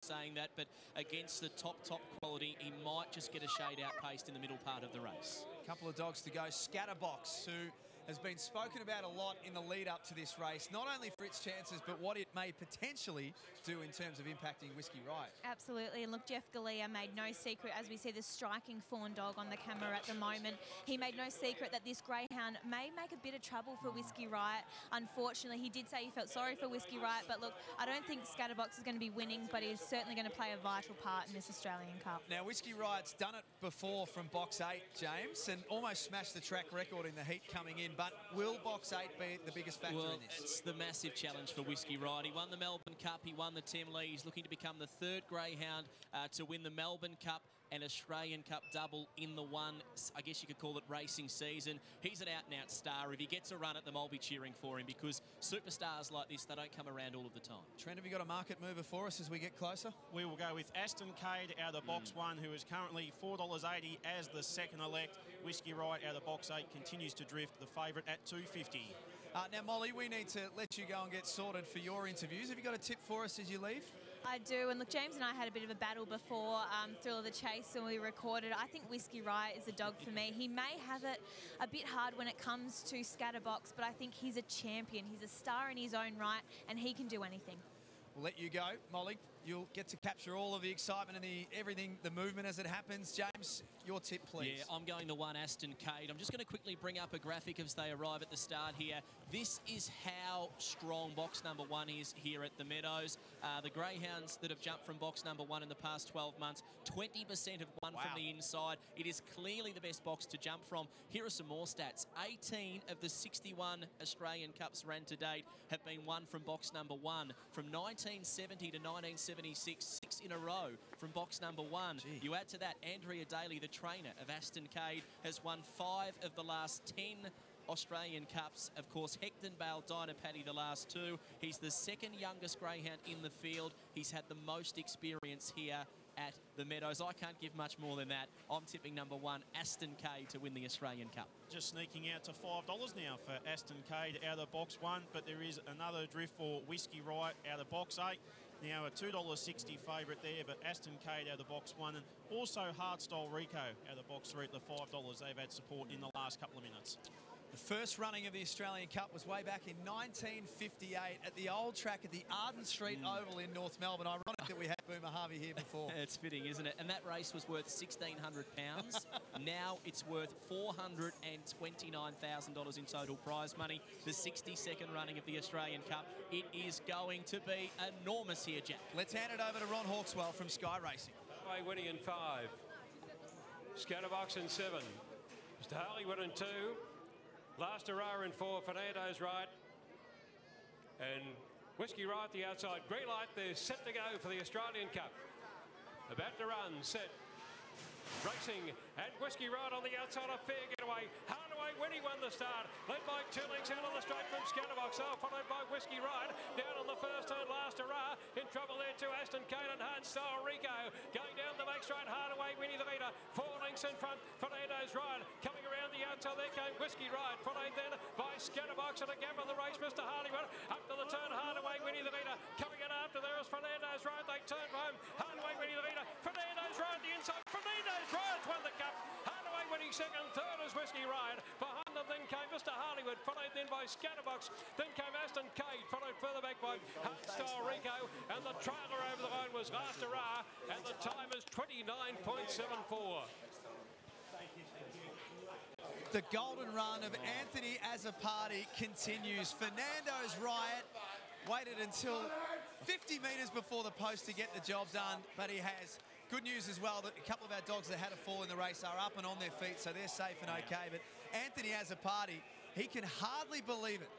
saying that, but against the top quality, he might just get a shade outpaced in the middle part of the race. A couple of dogs to go. Scatterbox, who has been spoken about a lot in the lead up to this race, not only for its chances, but what it may potentially do in terms of impacting Whiskey Riot. Absolutely. And look, Jeff Galea made no secret, as we see the striking fawn dog on the camera at the moment, he made no secret that this greyhound may make a bit of trouble for Whiskey Riot. Unfortunately, he did say he felt sorry for Whiskey Riot, but look, I don't think Scatterbox is going to be winning, but he's certainly going to play a vital part in this Australian Cup. Now, Whiskey Riot's done it before from box 8, James, and almost smashed the track record in the heat coming in. But will box 8 be the biggest factor in this? It's the massive challenge for Whiskey Riot. He won the Melbourne Cup, he won the Temlee. He's looking to become the third greyhound to win the Melbourne Cup and Australian Cup double in the one, I guess you could call it, racing season. He's an out-and-out star. If he gets a run at them, I'll be cheering for him, because superstars like this, they don't come around all of the time. Trent, have you got a market mover for us as we get closer? We will go with Aston Cade out of box 1, who is currently $4.80 as the second elect. Whiskey Riot out of box 8 continues to drift, the favourite at $2.50. Now, Molly, we need to let you go and get sorted for your interviews. Have you got a tip for us as you leave? I do, and look, James and I had a bit of a battle before Thrill of the Chase when we recorded. I think Whiskey Riot is a dog for me. He may have it a bit hard when it comes to Scatterbox, but I think he's a champion. He's a star in his own right, and he can do anything. We'll let you go, Molly. You'll get to capture all of the excitement and everything, the movement as it happens. James, your tip, please. Yeah, I'm going the one Aston Cade. I'm just going to quickly bring up a graphic as they arrive at the start here. This is how strong box number 1 is here at the Meadows. The greyhounds that have jumped from box number 1 in the past 12 months, 20% have won from the inside. It is clearly the best box to jump from. Here are some more stats. 18 of the 61 Australian Cups ran to date have been won from box number 1. From 1970 to 1976, 6 in a row from box number 1. Gee. You add to that, Andrea Daly, the trainer of Aston Cade, has won 5 of the last 10 Australian Cups. Of course, Hecton Bale, Dinah Paddy the last 2. He's the second youngest greyhound in the field. He's had the most experience here at the Meadows. I can't give much more than that. I'm tipping number 1, Aston Cade, to win the Australian Cup. Just sneaking out to $5 now for Aston Cade out of box 1, but there is another drift for Whiskey Riot out of box 8. Now a $2.60 favourite there, but Aston Cade out of box 1, and also Hardstyle Rico out of box 3 at the $5. They've had support in the last couple of minutes. The first running of the Australian Cup was way back in 1958 at the old track at the Arden Street Oval in North Melbourne. Ironic that we had Boomer Harvey here before. It's fitting, isn't it? And that race was worth £1,600. Now it's worth $429,000 in total prize money. The 62nd running of the Australian Cup. It is going to be enormous here, Jack. Let's hand it over to Ron Hawkswell from Sky Racing. Way winning in 5. Scatterbox in 7. Mr. Harley in 2. Last hurrah in 4, Fernando's right. And Whiskey Riot the outside. Green light, they're set to go for the Australian Cup. About to run, set. Racing, and Whiskey Riot on the outside, a fair getaway. Hardaway when he won the start, led by 2 lengths out on the straight from Scatterbox, followed by Whiskey Riot, down on the first turn, last hurrah, in trouble there too, Aston Cade and Hardstyle Rico, going down the back straight, Hardaway winning the leader, 4 lengths in front, Fernando's Riot, coming around the outside, there came Whiskey Riot, followed then by Scatterbox, and a gap on the race, Mr. Harleywood, up to the turn, Hardaway winning the leader, coming in after there is Fernando's Riot, they turn home, Hardaway winning the leader, Fernando's Riot, the inside, Fernando's Riot's won the cup, Hardaway winning second, third is Whiskey Riot, behind them then came Mr. Harleywood, followed then by Scatterbox, then came Aston Cade, followed further back by Hardstyle Rico, and the trailer over the line was last hurrah, and the time is 29.74. The golden run of Anthony Azzopardi continues. Fernando's Riot waited until 50 metres before the post to get the job done, but he has. Good news as well that a couple of our dogs that had a fall in the race are up and on their feet, so they're safe and okay. But Anthony Azzopardi, he can hardly believe it.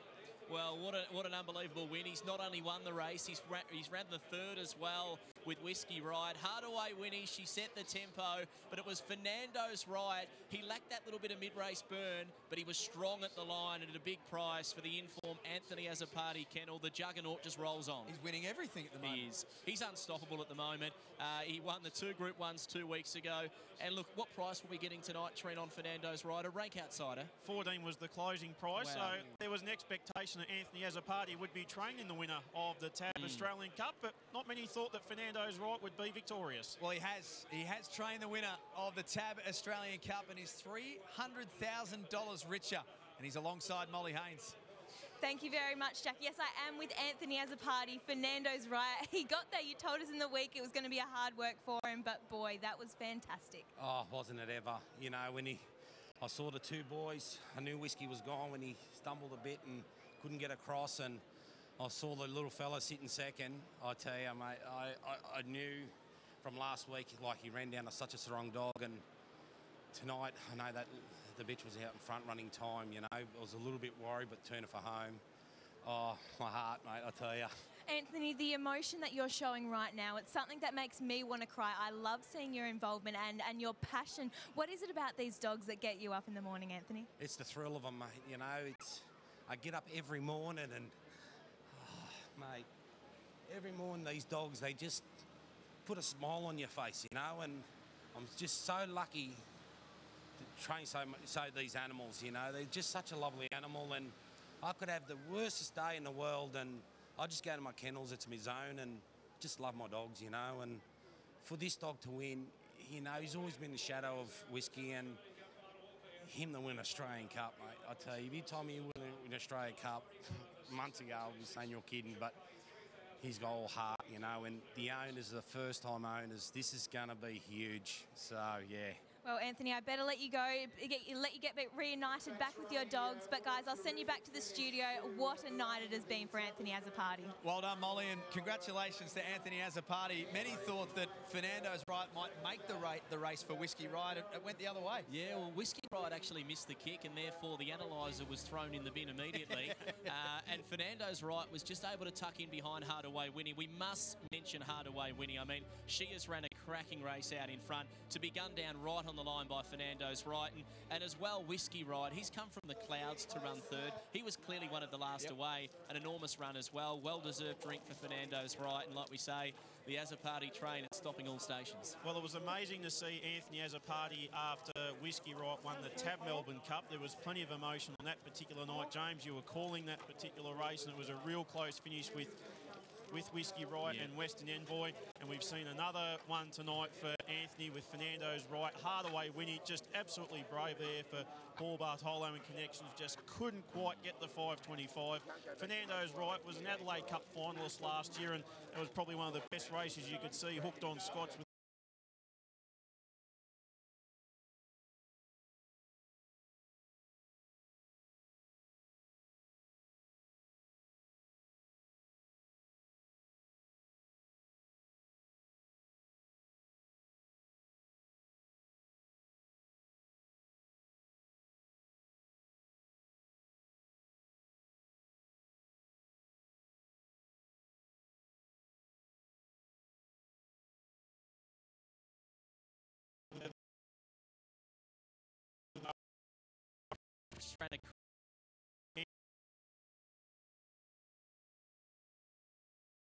Well, what an unbelievable win. He's not only won the race, he's ran the third as well with Whiskey Riot. Hardaway winning, she set the tempo, but it was Fernando's Riot. He lacked that little bit of mid-race burn, but he was strong at the line and at a big price for the informed Anthony Azzopardi kennel. The juggernaut just rolls on. He's winning everything at the moment. He is. He's unstoppable at the moment. He won the 2 Group 1s 2 weeks ago. And look, what price were we getting tonight, Trent, on Fernando's Riot? A rank outsider. 14 was the closing price, Wow. so there was an expectation prediction that Anthony Azzopardi would be training the winner of the TAB Australian Cup, but not many thought that Fernando's Right would be victorious. Well, he has trained the winner of the TAB Australian Cup and is $300,000 richer. And he's alongside Molly Haynes. Thank you very much, Jack. Yes, I am with Anthony Azzopardi. Fernando's right. He got there. You told us in the week it was going to be a hard work for him, but boy, that was fantastic. Oh, wasn't it ever? You know, when I saw the two boys, I knew Whiskey was gone when he stumbled a bit and couldn't get across, and I saw the little fella sitting second. I tell you, mate, I knew from last week, like, he ran down to such a strong dog, and tonight, I know that the bitch was out in front running time, you know. I was a little bit worried, but turned it for home. Oh, my heart, mate, I tell you. Anthony, the emotion that you're showing right now, it's something that makes me want to cry. I love seeing your involvement and your passion. What is it about these dogs that get you up in the morning, Anthony? It's the thrill of them, mate, you know. I get up every morning and, mate, every morning these dogs, they just put a smile on your face, you know, and I'm just so lucky to train so these animals, you know. They're just such a lovely animal, and I could have the worstest day in the world and I just go to my kennels, it's my zone, and just love my dogs, you know. And for this dog to win, you know, he's always been the shadow of Whiskey, and him to win Australian Cup, mate, I tell you, if you told me he would win Australian Cup months ago, I was saying you're kidding, but he's got all heart, you know, and the owners, the first-time owners, this is going to be huge. So, yeah. Well, Anthony, I better let you go, let you get reunited back with your dogs. But, guys, I'll send you back to the studio. What a night it has been for Anthony Azzopardi. Well done, Molly, and congratulations to Anthony Azzopardi. Many thought that Fernando's Right might make the race for Whiskey Right. It went the other way. Yeah, well, Whiskey Right actually missed the kick, and therefore the analyzer was thrown in the bin immediately. And Fernando's Right was just able to tuck in behind Hardaway Winnie. We must mention Hardaway Winnie. I mean, she has ran a cracking race out in front to be gunned down right on the line by Fernando's Right, and as well Whiskey Right. He's come from the clouds to run third. He was clearly one of the last away. An enormous run as well. Well-deserved drink for Fernando's Right, and like we say, the Azzopardi train at stopping all stations. Well, it was amazing to see Anthony Azzopardi after Whiskey Right won the TAB Melbourne Cup. There was plenty of emotion on that particular night. James, you were calling that particular race, and it was a real close finish with Whiskey Right and Western Envoy, and we've seen another one tonight for Anthony with Fernando's Right. Hardaway Winnie, just absolutely brave there for Paul Bartolo and Connections, just couldn't quite get the 5.25. Fernando's Right was an Adelaide Cup finalist last year, and it was probably one of the best races you could see, hooked on Scotch with Ran a